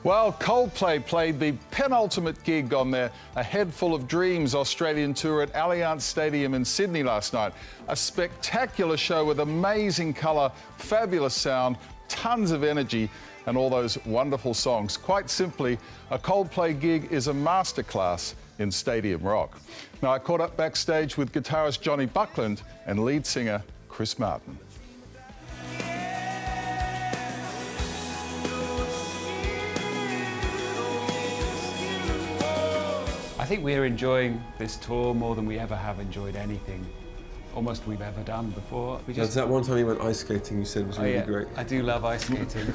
Well, Coldplay played the penultimate gig on their A Head Full of Dreams Australian tour at Allianz Stadium in Sydney last night. A spectacular show with amazing colour, fabulous sound, tons of energy and all those wonderful songs. Quite simply, a Coldplay gig is a masterclass in stadium rock. Now, I caught up backstage with guitarist Jonny Buckland and lead singer Chris Martin. I think we're enjoying this tour more than we ever have enjoyed anything almost we've ever done before. There's that one time you went ice skating you said was really great. I do love ice skating.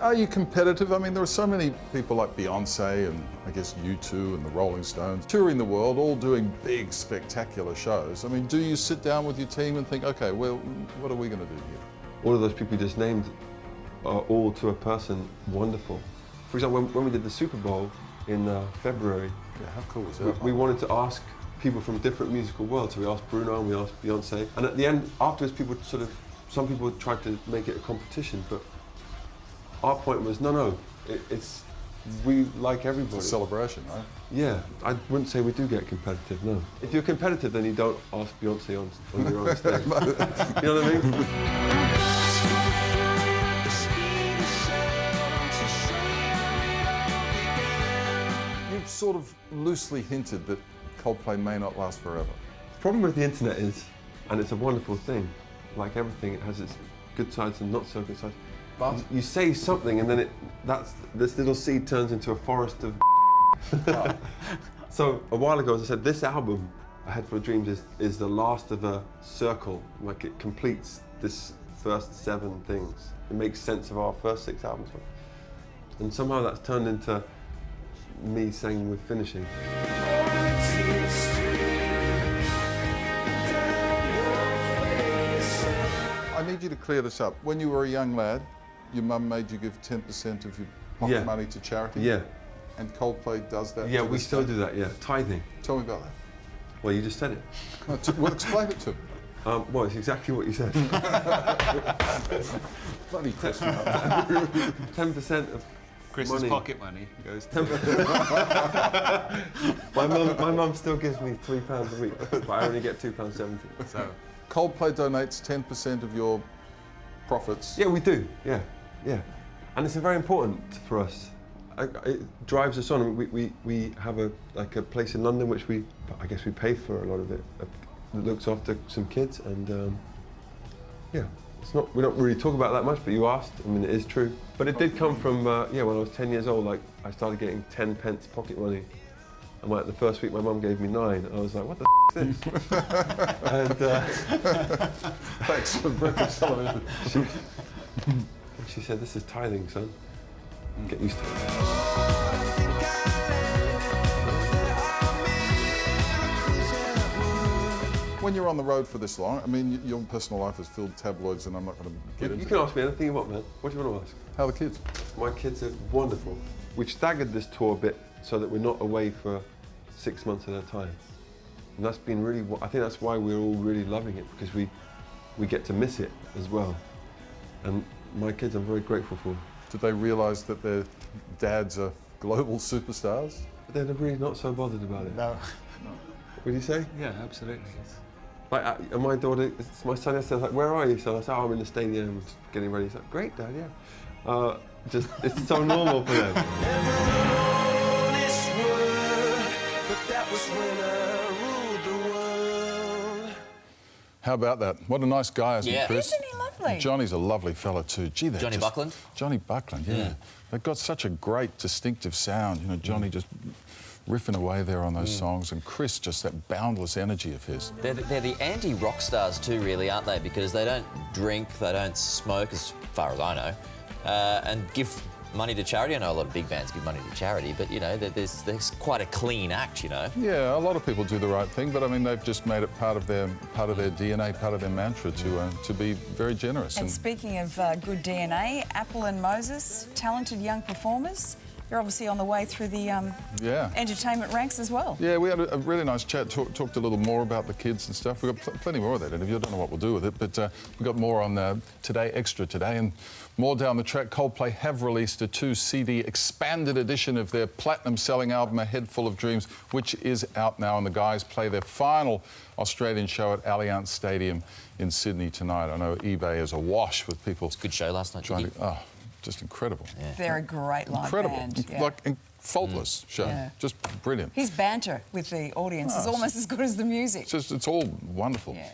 Are you competitive? I mean, there are so many people like Beyonce and I guess U2 and the Rolling Stones touring the world, all doing big, spectacular shows. I mean, do you sit down with your team and think, okay, well, what are we going to do here? All of those people you just named are all, to a person, wonderful. For example, when we did the Super Bowl in February, yeah, how cool was that? We wanted to ask people from different musical worlds. So we asked Bruno and we asked Beyonce. And at the end, afterwards, some people tried to make it a competition, but our point was, no, we like everybody. It's a celebration, right? Yeah, I wouldn't say we do get competitive, no. If you're competitive, then you don't ask Beyonce on your own stage. You know what I mean? You've sort of loosely hinted that Coldplay may not last forever. The problem with the internet is, and it's a wonderful thing, like everything, it has its good sides and not so good sides. But you say something and then this little seed turns into a forest of So a while ago, as I said, this album, A Head Full of Dreams, is the last of a circle. Like, it completes this first 7 things. It makes sense of our first 6 albums. And somehow that's turned into me saying we're finishing. I need you to clear this up. When you were a young lad, your mum made you give 10% of your pocket money to charity? Yeah. And Coldplay does that? Yeah, we still do that, yeah. Tithing. Tell me about that. Well, you just said it. Well, explain it to me. Well, it's exactly what you said. Bloody question. 10% of Chris's money. pocket money goes to... My mum still gives me £3 a week, but I only get £2.70. So Coldplay donates 10% of your profits. Yeah, we do. Yeah. And it's very important for us. It drives us on. We have a place in London which I guess we pay for a lot of it. That looks after some kids, and yeah, we don't really talk about that much. But you asked. I mean, it is true. But it did come from when I was 10 years old. Like, I started getting 10 pence pocket money, and the first week my mum gave me 9. And I was like, what the is this? And Thanks for breakfast television. She said, this is tithing, son. Get used to it. When you're on the road for this long, I mean, your personal life is filled with tabloids, and I'm not going to get into it. You can ask me anything you want, man. What do you want to ask? How are the kids? My kids are wonderful. We've staggered this tour a bit so that we're not away for 6 months at a time. And that's been really, I think that's why we're all really loving it, because we get to miss it as well. And my kids, I'm very grateful for. Did they realise that their dads are global superstars? But they're really not so bothered about it. No. What do you say? Yeah, absolutely. Like, and my daughter, my son yesterday was like, where are you? So I said, I'm in the stadium, just getting ready. He's like, great, Dad, yeah. It's so normal for them. How about that? What a nice guy, isn't he, Chris? Isn't he lovely? Johnny's a lovely fella too. Gee, Jonny Buckland? Jonny Buckland, yeah. They've got such a great, distinctive sound. You know, Jonny just riffing away there on those songs, and Chris, just that boundless energy of his. They're the anti-rock stars too, really, aren't they? Because they don't drink, they don't smoke, as far as I know, and give money to charity. I know a lot of big bands give money to charity, but, you know, there's quite a clean act, you know. Yeah, a lot of people do the right thing, but I mean, they've just made it part of their DNA, part of their mantra to be very generous. And speaking of good DNA, Apple and Moses, talented young performers. you're obviously on the way through the Yeah. entertainment ranks as well. Yeah, we had a really nice chat, talked a little more about the kids and stuff. We've got plenty more of that interview. I don't know what we'll do with it, but we've got more on Today Extra today, and more down the track. Coldplay have released a 2-CD expanded edition of their platinum-selling album, A Head Full of Dreams, which is out now, and the guys play their final Australian show at Allianz Stadium in Sydney tonight. I know eBay is awash with people. Good show last night. Trying to, just incredible. Yeah. They're a great live Incredible. band. Yeah. Like, faultless show. Yeah. Just brilliant. His banter with the audience is almost as good as the music. It's all wonderful. Yeah.